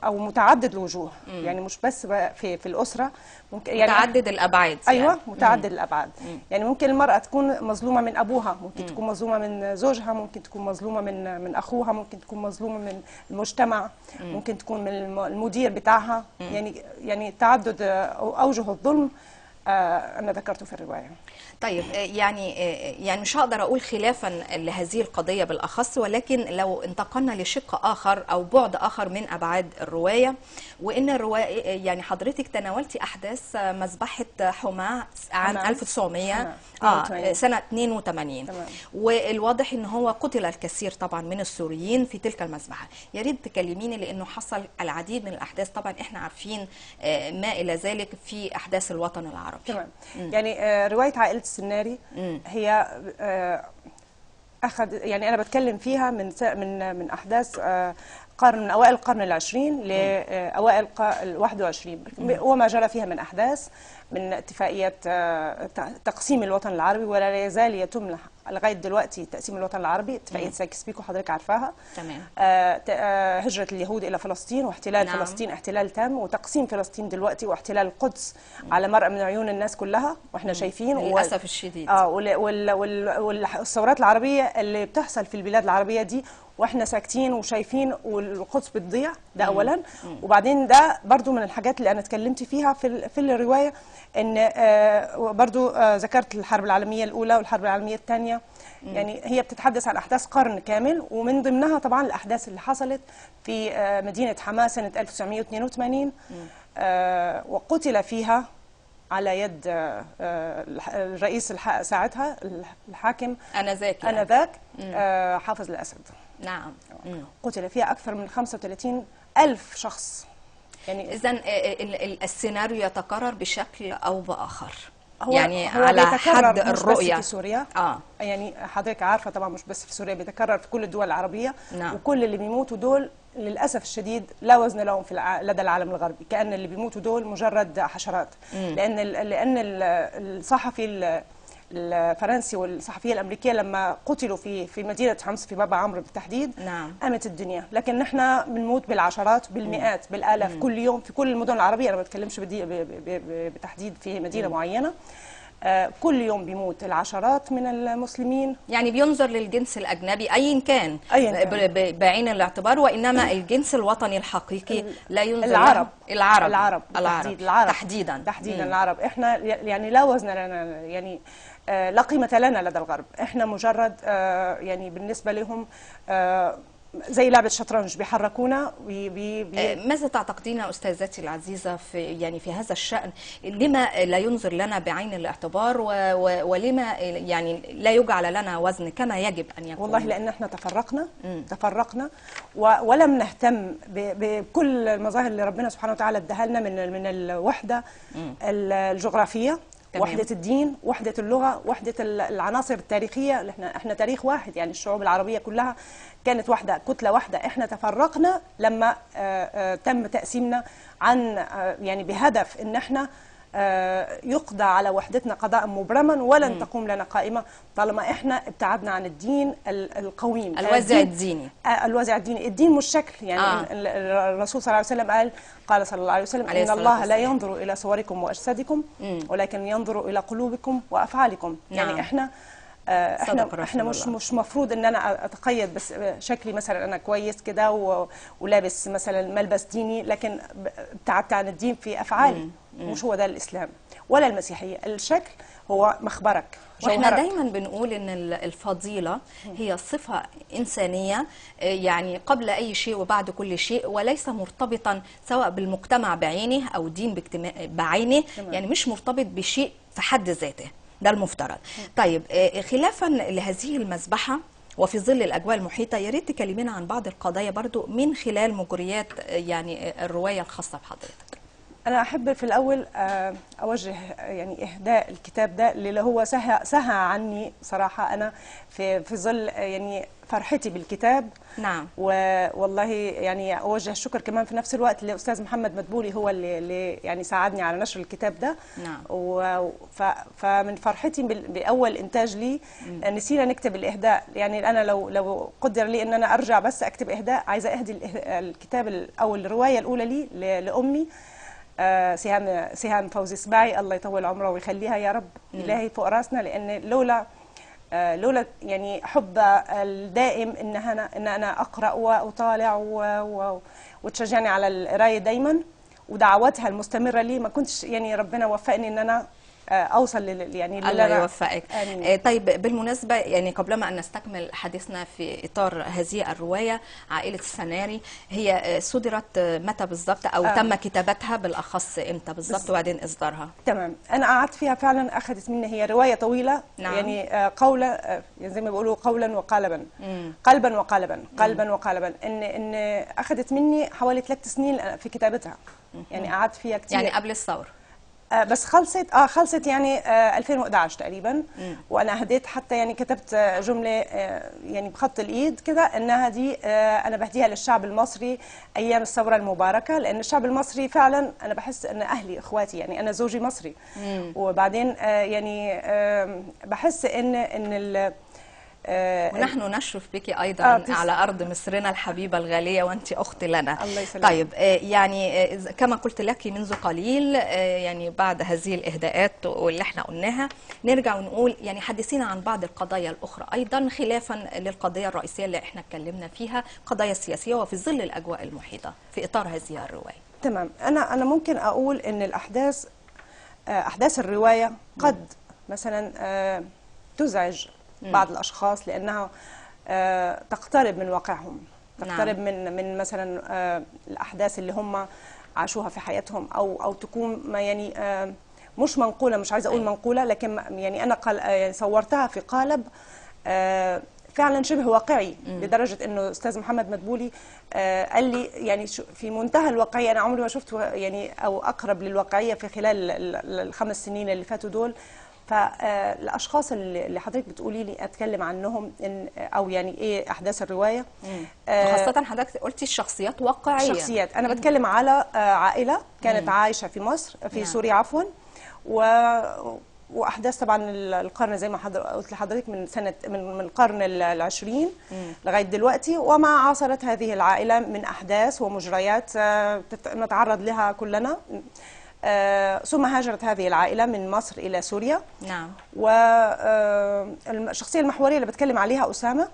او متعدد الوجوه. يعني مش بس بقى في الاسره، ممكن يعني متعدد الابعاد. ايوه يعني. متعدد الابعاد. يعني ممكن المراه تكون مظلومه من ابوها، ممكن تكون مظلومه من زوجها، ممكن تكون مظلومه من اخوها، ممكن تكون مظلومه من المجتمع، ممكن تكون من المدير بتاعها. يعني تعدد اوجه الظلم انا ذكرته في الروايه. طيب يعني مش هقدر اقول خلافا لهذه القضيه بالاخص، ولكن لو انتقلنا لشق اخر او بعد اخر من ابعاد الروايه، وان الروايه يعني حضرتك تناولتي احداث مذبحه حماه عام 1900 سنه 82. تمام. والواضح ان هو قتل الكثير طبعا من السوريين في تلك المذبحه. يا ريت تكلميني لانه حصل العديد من الاحداث، طبعا احنا عارفين ما الى ذلك في احداث الوطن العربي. تمام. يعني روايه عائله السناري هي اخذ، يعني انا بتكلم فيها من احداث من اوائل القرن العشرين لاوائل ال21، وما جرى فيها من احداث، من اتفاقيات تقسيم الوطن العربي، ولا يزال يتم لغايه دلوقتي تقسيم الوطن العربي، اتفاقيه سايكس بيكو حضرتك عارفاها. تمام. هجره اليهود الى فلسطين واحتلال فلسطين احتلال تام، وتقسيم فلسطين دلوقتي واحتلال القدس على مرأى من عيون الناس كلها واحنا شايفين للاسف الشديد. والثورات العربيه اللي بتحصل في البلاد العربيه دي واحنا ساكتين وشايفين، والقدس بتضيع، ده اولا. وبعدين ده برضو من الحاجات اللي انا اتكلمت فيها في الروايه، ان برضو ذكرت الحرب العالميه الاولى والحرب العالميه الثانيه. يعني هي بتتحدث عن احداث قرن كامل، ومن ضمنها طبعا الاحداث اللي حصلت في مدينه حماه سنه 1982، وقتل فيها على يد الرئيس ساعتها الحاكم انذاك حافظ الاسد. نعم. قتل فيها اكثر من 35,000 شخص. يعني اذا السيناريو يتكرر بشكل او باخر. هو يعني هو على بيتكرر حد مش الرؤيه. بس في سوريا. يعني حضرتك عارفه طبعا مش بس في سوريا، بيتكرر في كل الدول العربيه. نعم. وكل اللي بيموتوا دول للاسف الشديد لا وزن لهم لدى العالم الغربي، كأن اللي بيموتوا دول مجرد حشرات. لان الصحفي الفرنسي والصحفيه الامريكيه لما قتلوا في مدينه حمص في بابا عمرو بالتحديد، نعم، قامت الدنيا. لكن نحن بنموت بالعشرات بالمئات بالالاف كل يوم في كل المدن العربيه، انا ما بتكلمش بتحديد في مدينه معينه. كل يوم بيموت العشرات من المسلمين. يعني بينظر للجنس الأجنبي أيا كان بعين الاعتبار، وإنما الجنس الوطني الحقيقي لا ينظر العرب تحديدا العرب. احنا يعني لا وزن لنا، يعني لا قيمة لنا لدى الغرب. احنا مجرد يعني بالنسبة لهم زي لعبة شطرنج بيحركونا. ماذا تعتقدين أستاذتي العزيزة في هذا الشأن؟ لما لا ينظر لنا بعين الاعتبار ولما يعني لا يجعل لنا وزن كما يجب أن يكون؟ والله لأن احنا تفرقنا ولم نهتم بكل المظاهر اللي ربنا سبحانه وتعالى اداها لنا من الوحدة الجغرافية، وحدة الدين، وحدة اللغة، وحدة العناصر التاريخية. احنا تاريخ واحد، يعني الشعوب العربية كلها كانت واحدة، كتلة واحدة. احنا تفرقنا لما تم تقسيمنا عن يعني بهدف ان احنا يقضى على وحدتنا قضاء مبرما، ولن تقوم لنا قائمة طالما احنا ابتعدنا عن الدين القويم، الوازع الديني. الوازع الديني. الدين مش شكل، يعني الرسول صلى الله عليه وسلم قال صلى الله عليه وسلم إن الله لا ينظر إلى صوركم وأجسادكم ولكن ينظر إلى قلوبكم وأفعالكم. يعني احنا مش مفروض ان انا اتقيد بس شكلي، مثلا انا كويس كده ولابس مثلا ملبس ديني، لكن ابتعدت عن الدين في افعالي. مش هو ده الاسلام ولا المسيحيه. الشكل هو مخبرك، جوهرك. واحنا دايما بنقول ان الفضيله هي صفه انسانيه، يعني قبل اي شيء وبعد كل شيء، وليس مرتبطا سواء بالمجتمع بعينه او دين بعينه. يعني مش مرتبط بشيء في حد ذاته، ده المفترض. طيب خلافا لهذه المذبحة وفي ظل الأجواء المحيطة، يا ريت تكلمينا عن بعض القضايا برضو من خلال مجريات يعني الرواية الخاصة بحضرتك. أنا أحب في الأول أوجه يعني إهداء الكتاب ده اللي هو سهى عني صراحة. أنا في ظل يعني فرحتي بالكتاب. نعم. والله يعني أوجه الشكر كمان في نفس الوقت لأستاذ محمد مدبولي، هو اللي يعني ساعدني على نشر الكتاب ده. نعم. فمن فرحتي بأول إنتاج لي نسينا نكتب الإهداء. يعني أنا لو قدر لي أن أنا أرجع بس أكتب إهداء، عايزة أهدي الكتاب أو الرواية الأولى لي لأمي سهام فوزي سباعي، الله يطول عمرها ويخليها يا رب إلهي فوق راسنا. لأن لولا يعني حب الدائم ان انا اقرا واطالع وتشجعني على القرايه دايما، ودعواتها المستمره لي، ما كنتش يعني ربنا وفقني ان انا اوصل يعني الله يوفقك. طيب بالمناسبه يعني قبل ان نستكمل حديثنا في اطار هذه الروايه عائله السناري، هي صدرت متى بالضبط او تم كتابتها بالاخص امتى بالضبط وبعدين اصدارها؟ تمام، انا قعدت فيها فعلا، اخذت مني، هي روايه طويله. نعم. يعني قولا يعني زي ما بيقولوا قولا وقالبا، قلبا وقالبا، قلبا وقالبا، ان اخذت مني حوالي 3 سنين في كتابتها. يعني قعدت فيها كتير، يعني قبل الثوره. بس خلصت يعني 2011 تقريبا. وانا هديت حتى يعني كتبت جمله يعني بخط الايد كده، انها دي انا بهديها للشعب المصري ايام الثوره المباركه. لان الشعب المصري فعلا انا بحس ان اهلي اخواتي، يعني انا زوجي مصري. وبعدين يعني بحس ان ونحن نشرف بك أيضا على أرض مصرنا الحبيبة الغالية، وأنت أخت لنا. الله يسلمك. طيب يعني كما قلت لك منذ قليل، يعني بعد هذه الإهداءات واللي احنا قلناها، نرجع ونقول يعني حدثينا عن بعض القضايا الأخرى أيضا خلافا للقضية الرئيسية اللي احنا اتكلمنا فيها، قضايا سياسية وفي ظل الأجواء المحيطة في إطار هذه الرواية. تمام. أنا ممكن أقول إن أحداث الرواية قد مثلا تزعج بعض الأشخاص، لأنها تقترب من واقعهم، تقترب من مثلا الأحداث اللي هم عاشوها في حياتهم، أو تكون يعني مش منقولة. مش عايزة أقول منقولة، لكن يعني أنا يعني صورتها في قالب فعلا شبه واقعي، لدرجة إنه أستاذ محمد مدبولي قال لي يعني في منتهى الواقعية. أنا عمري ما شفت يعني أو أقرب للواقعية في خلال ال5 سنين اللي فاتوا دول. فالاشخاص اللي حضرتك بتقولي لي اتكلم عنهم او يعني ايه احداث الروايه، خاصه حضرتك قلتي الشخصيات واقعيه. شخصيات، انا بتكلم على عائله كانت عايشه في مصر، في سوريا عفوا، واحداث طبعا القرن زي ما قلت لحضرتك من القرن العشرين لغايه دلوقتي، وما عاصرت هذه العائله من احداث ومجريات نتعرض لها كلنا. ثم هاجرت هذه العائلة من مصر إلى سوريا. نعم. والشخصية المحورية اللي بتكلم عليها أسامة،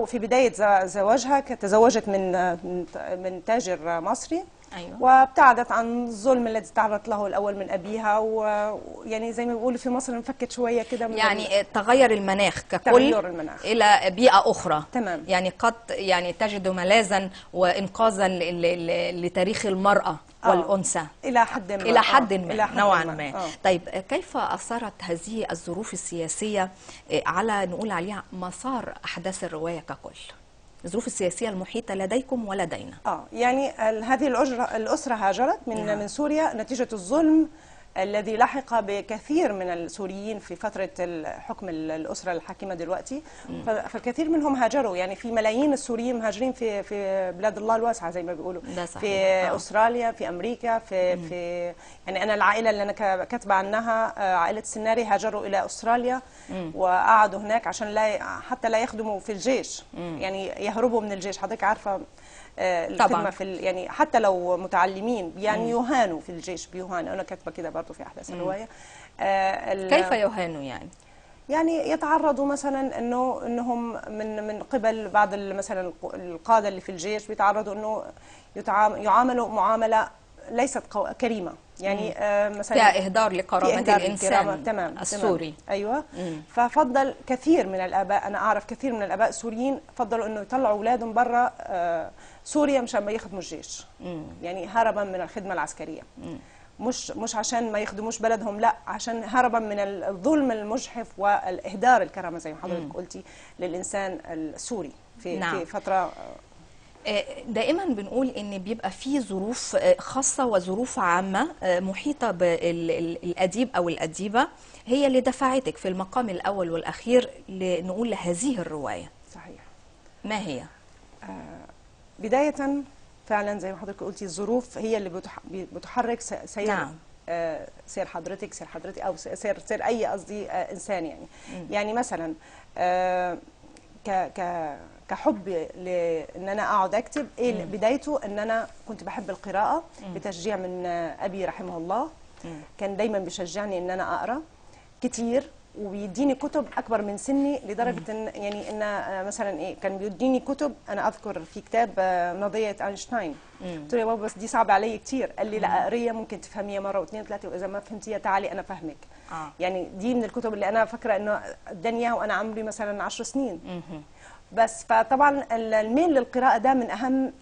في بداية زواجها تزوجت من تاجر مصري. أيوة. وابتعدت عن الظلم الذي تعرضت له الأول من أبيها، ويعني زي ما بيقولوا في مصر انفكت شوية كده، يعني تغير المناخ ككل، تغير المناخ إلى بيئة أخرى. تمام. يعني قد يعني تجد ملاذا وإنقاذا لتاريخ المرأة والأنثى إلى حد ما نوعا ما. طيب كيف أثرت هذه الظروف السياسية على نقول عليها مسار أحداث الرواية ككل؟ الظروف السياسية المحيطة لديكم ولدينا. يعني هذه الأسرة هاجرت من سوريا نتيجة الظلم الذي لحق بكثير من السوريين في فترة حكم الأسرة الحاكمة دلوقتي. فالكثير منهم هاجروا، يعني في ملايين السوريين مهاجرين في بلاد الله الواسعة زي ما بيقولوا، في أستراليا، في أمريكا، في يعني أنا العائلة اللي أنا كاتبة عنها عائلة السناري هاجروا إلى أستراليا وقعدوا هناك عشان حتى لا يخدموا في الجيش، يعني يهربوا من الجيش. حضرتك عارفة الخدمة في يعني حتى لو متعلمين يعني يهانوا في الجيش، بيهانوا. أنا كاتبة كده برضو في أحداث الرواية. كيف يهانوا يعني يتعرضوا مثلا انهم من قبل بعض مثلا القادة اللي في الجيش، بيتعرضوا انه يعاملوا معاملة ليست كريمة، يعني مثلا فيها إهدار لكرامة الإنسان. تمام. السوري. أيوة. ففضل كثير من الآباء، أنا أعرف كثير من الآباء السوريين فضلوا أنه يطلعوا أولادهم برا سوريا مشان ما يخدموا الجيش، يعني هربا من الخدمة العسكرية. مش عشان ما يخدموش بلدهم، لا، عشان هربا من الظلم المجحف والإهدار الكرامة زي ما حضرتك قلتي للإنسان السوري في فترة. دائما بنقول ان بيبقى في ظروف خاصة وظروف عامة محيطة بالأديب أو الأديبة، هي اللي دفعتك في المقام الأول والأخير لنقول هذه الرواية. صحيح. ما هي؟ بداية فعلا زي ما حضرتك قلتي، الظروف هي اللي بتحرك سير. نعم. سير حضرتك، سير حضرتك، او سير اي قصدي انسان يعني. يعني مثلا ك ك كحب لان انا اقعد اكتب، ايه بدايته؟ ان انا كنت بحب القراءه بتشجيع من ابي رحمه الله. كان دايما بيشجعني ان انا اقرا كتير، وبيديني كتب اكبر من سني، لدرجه ان يعني ان مثلا ايه، كان بيديني كتب. انا اذكر في كتاب نظريه اينشتاين، قلت له يا بابا بس دي صعبه علي كتير. قال لي لا، قريه ممكن تفهميها مره واثنين وثلاثه، واذا ما فهمتيها تعالي انا فهمك. يعني دي من الكتب اللي انا فاكره انه اداني اياها وانا عمري مثلا 10 سنين. بس فطبعا الميل للقراءه ده من اهم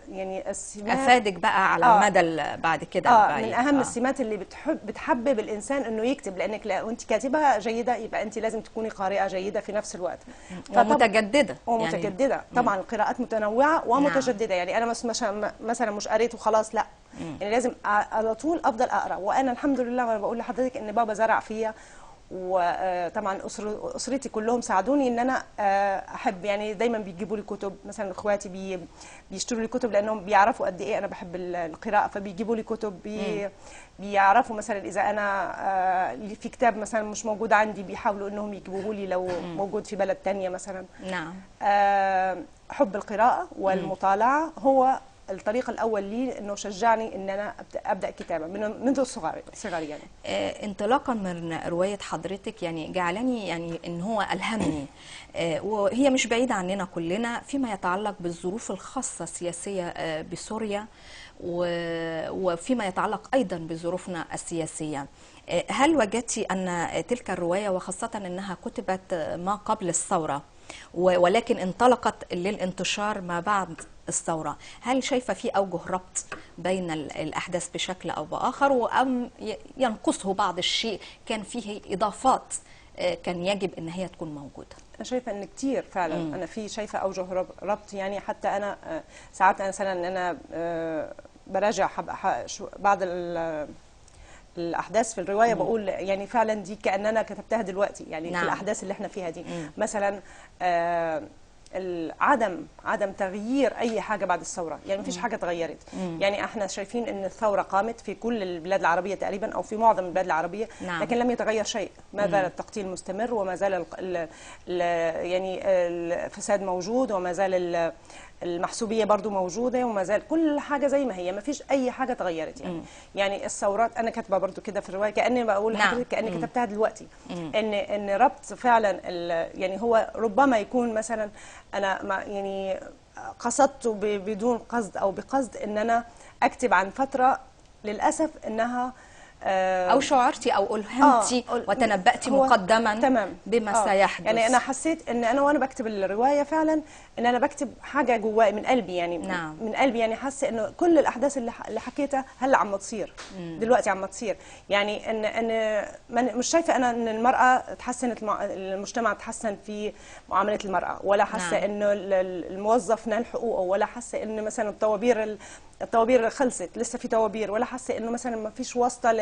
يعني السمات. افادك بقى على المدى بعد كده من اهم السمات اللي بتحبب الانسان انه يكتب، لانك لو انت كاتبه جيده يبقى انت لازم تكوني قارئه جيده في نفس الوقت، ومتجدده. ومتجدده يعني طبعا القراءات متنوعه ومتجدده. يعني انا مثلا مش قريت وخلاص، لا، يعني لازم على طول افضل اقرا. وانا الحمد لله، وانا بقول لحضرتك ان بابا زرع فيا، وطبعا اسرتي كلهم ساعدوني ان انا احب. يعني دايما بيجيبوا لي كتب، مثلا اخواتي بيشتروا لي كتب لانهم بيعرفوا قد ايه انا بحب القراءه، فبيجيبوا لي كتب. بيعرفوا مثلا اذا انا في كتاب مثلا مش موجود عندي، بيحاولوا انهم يجيبوه لي لو موجود في بلد تانية مثلا. نعم. حب القراءه والمطالعه هو الطريق الاول لي، انه شجعني ان انا ابدا كتابه منذ الصغر يعني. انطلاقا من روايه حضرتك يعني جعلني يعني ان هو الهمني، وهي مش بعيده عننا كلنا فيما يتعلق بالظروف الخاصه السياسيه بسوريا، وفيما يتعلق ايضا بظروفنا السياسيه. هل وجدتي ان تلك الروايه، وخاصه انها كتبت ما قبل الثوره ولكن انطلقت للانتشار ما بعد الثورة، هل شايفة في أوجه ربط بين الأحداث بشكل أو بآخر، أم ينقصه بعض الشيء كان فيه إضافات كان يجب أن هي تكون موجودة؟ أنا شايفة أن كتير فعلا. أنا شايفة أوجه ربط. يعني حتى أنا ساعات مثلا أنا براجع بعض الأحداث في الرواية، بقول يعني فعلا دي كأننا كتبتها دلوقتي، يعني نعم. في الأحداث اللي احنا فيها دي مثلا عدم تغيير اي حاجه بعد الثوره، يعني مفيش حاجه اتغيرت. يعني احنا شايفين ان الثوره قامت في كل البلاد العربيه تقريبا، او في معظم البلاد العربيه، نعم. لكن لم يتغير شيء. ما زال التقتيل مستمر، وما زال يعني الفساد موجود، وما زال المحسوبيه برضو موجوده، وما زال كل حاجه زي ما هي، ما فيش اي حاجه اتغيرت. يعني الثورات انا كاتبه برضو كده في الروايه، كاني بقول لحضرتك كاني كتبتها دلوقتي. ان ربط فعلا يعني هو ربما يكون مثلا انا يعني قصدت بدون قصد او بقصد ان انا اكتب عن فتره للاسف انها أو شعرتي أو ألهمتي وتنبأتي مقدما تمام بما سيحدث. يعني أنا حسيت إن أنا وأنا بكتب الرواية فعلا إن أنا بكتب حاجة جواي من قلبي، يعني نعم. من قلبي، يعني حاسة إنه كل الأحداث اللي حكيتها هلا عم تصير دلوقتي، عم تصير. يعني إن مش شايفة أنا إن المرأة تحسنت، المجتمع تحسن في معاملة المرأة، ولا حاسة نعم. إنه الموظف نال حقوقه، ولا حاسة إنه مثلا الطوابير خلصت لسه في طوابير، ولا حاسه انه مثلا ما فيش واسطه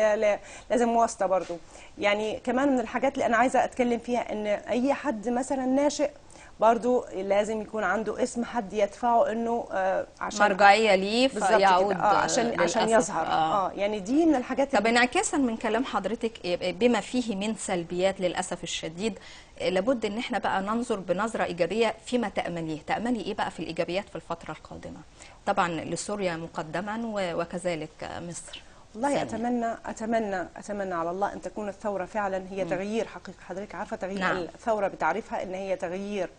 لازم واسطه برضو. يعني كمان من الحاجات اللي انا عايزه اتكلم فيها ان اي حد مثلا ناشئ برضو لازم يكون عنده اسم حد يدفعه انه عشان مرجعيه ليه فيعود عشان يظهر. يعني دي من الحاجات. طب انعكاسا من كلام حضرتك بما فيه من سلبيات للاسف الشديد، لابد ان احنا بقى ننظر بنظره ايجابيه فيما تامليه ايه بقى في الايجابيات في الفتره القادمه، طبعا لسوريا مقدما وكذلك مصر. والله اتمنى على الله ان تكون الثوره فعلا هي تغيير حقيقي. حضرتك عارفه تغيير نعم. الثوره بتعريفها ان هي تغيير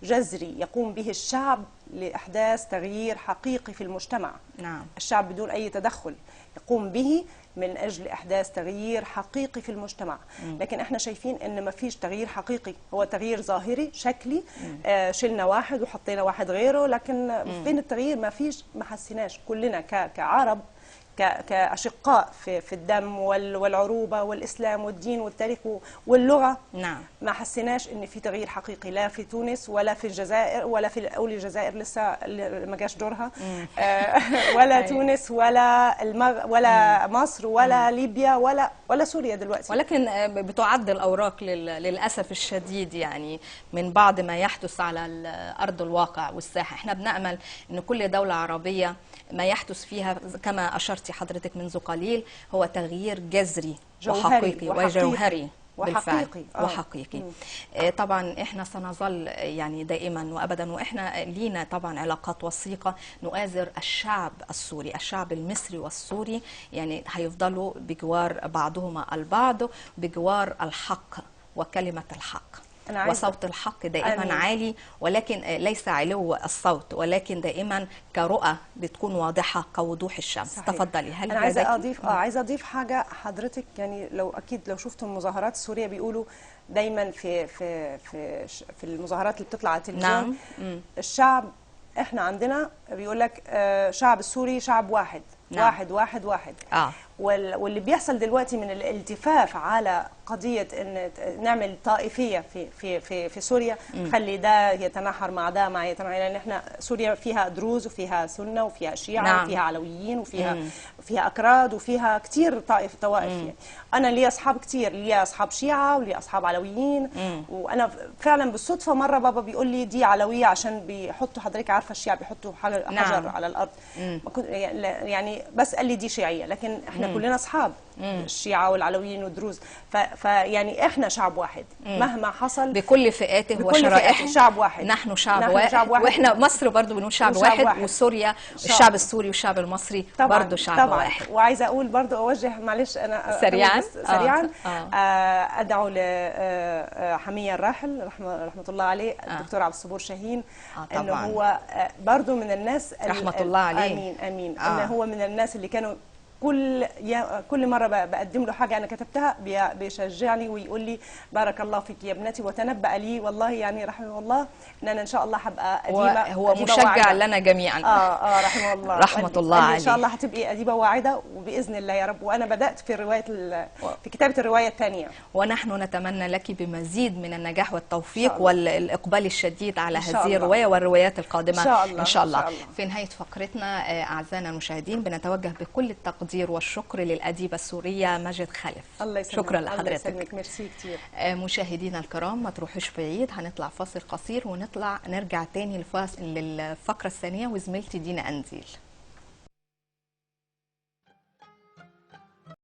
جذري يقوم به الشعب لاحداث تغيير حقيقي في المجتمع. نعم. الشعب بدون اي تدخل يقوم به من اجل احداث تغيير حقيقي في المجتمع. لكن احنا شايفين ان ما فيش تغيير حقيقي، هو تغيير ظاهري شكلي. شلنا واحد وحطينا واحد غيره، لكن فين التغيير؟ ما فيش، ما حسيناش كلنا كعرب، كأشقاء في الدم والعروبة والإسلام والدين والتاريخ واللغة. نعم. ما حسيناش إن في تغيير حقيقي، لا في تونس ولا في الجزائر ولا في الجزائر لسه ما جاش دورها، ولا تونس ولا ولا مصر ولا ليبيا ولا سوريا دلوقتي. ولكن بتعد الأوراق للأسف الشديد يعني من بعض ما يحدث على أرض الواقع والساحة. احنا بنأمل أن كل دولة عربية ما يحدث فيها كما أشرتي حضرتك منذ قليل هو تغيير جذري وحقيقي وجوهري بالفعل وحقيقي. طبعا احنا سنظل يعني دائما وابدا، واحنا لينا طبعا علاقات وثيقه نؤازر الشعب السوري، الشعب المصري والسوري يعني هيفضلوا بجوار بعضهما البعض بجوار الحق وكلمه الحق وصوت الحق دائما أمين. عالي، ولكن ليس علو الصوت، ولكن دائما كرؤى بتكون واضحه كوضوح الشمس. صحيح. تفضلي. هل انا عايزه اضيف حاجه حضرتك، يعني لو شفتوا المظاهرات السوريه بيقولوا دايما في المظاهرات اللي بتطلع على التلفزيون. نعم. الشعب احنا عندنا بيقول لك شعب السوري شعب واحد. نعم. واحد واحد واحد. واللي بيحصل دلوقتي من الالتفاف على قضيه ان نعمل طائفيه في سوريا، خلي ده يتناحر مع ده مع يتناحر، لان احنا سوريا فيها دروز وفيها سنه وفيها شيعه. نعم. وفيها علويين وفيها اكراد وفيها كتير طوائف يعني. انا ليا اصحاب كتير، ليا اصحاب شيعه وليا اصحاب علويين. وانا فعلا بالصدفه مره بابا بيقول لي دي علويه عشان بيحطوا، حضرتك عارفه الشيعه بيحطوا حجر. نعم. على الارض. يعني بس قال لي دي شيعيه، لكن احنا كلنا اصحاب الشيعة والعلويين والدروز. فيعني احنا شعب واحد مهما حصل بكل فئاته وشرائحه. شعب واحد. نحن شعب واحد. واحنا مصر برضو بنقول شعب واحد. وسوريا الشعب السوري والشعب المصري برضو شعب واحد. وعايزه اقول برضو اوجه معلش انا سريعا ادعو لحمية الراحل رحمه الله عليه الدكتور عبد الصبور شاهين، انه هو برضو من الناس رحمه الله عليه. امين امين. انه هو من الناس اللي كانوا كل مره بقدم له حاجه انا كتبتها بيشجعني ويقول لي بارك الله فيك يا ابنتي، وتنبأ لي والله يعني رحمه الله ان انا ان شاء الله هبقى اديبه. هو مشجع لنا جميعا. رحمه الله. رحمه الله عليه. ان شاء الله هتبقي اديبه واعده وباذن الله يا رب. وانا بدات في كتابه الروايه الثانيه، ونحن نتمنى لك بمزيد من النجاح والتوفيق والاقبال الشديد على هذه الروايه والروايات القادمه ان شاء الله. في نهايه فقرتنا اعزائنا المشاهدين بنتوجه بكل التقدير والشكر للأديبة السورية ماجد خلف. الله يسلمك. شكرا لحضرتك. الله يسلمك. ميرسي كتير. مشاهدينا الكرام ما تروحوش بعيد، هنطلع فاصل قصير ونرجع تاني للفقرة الثانية وزميلتي دينا أنزيل.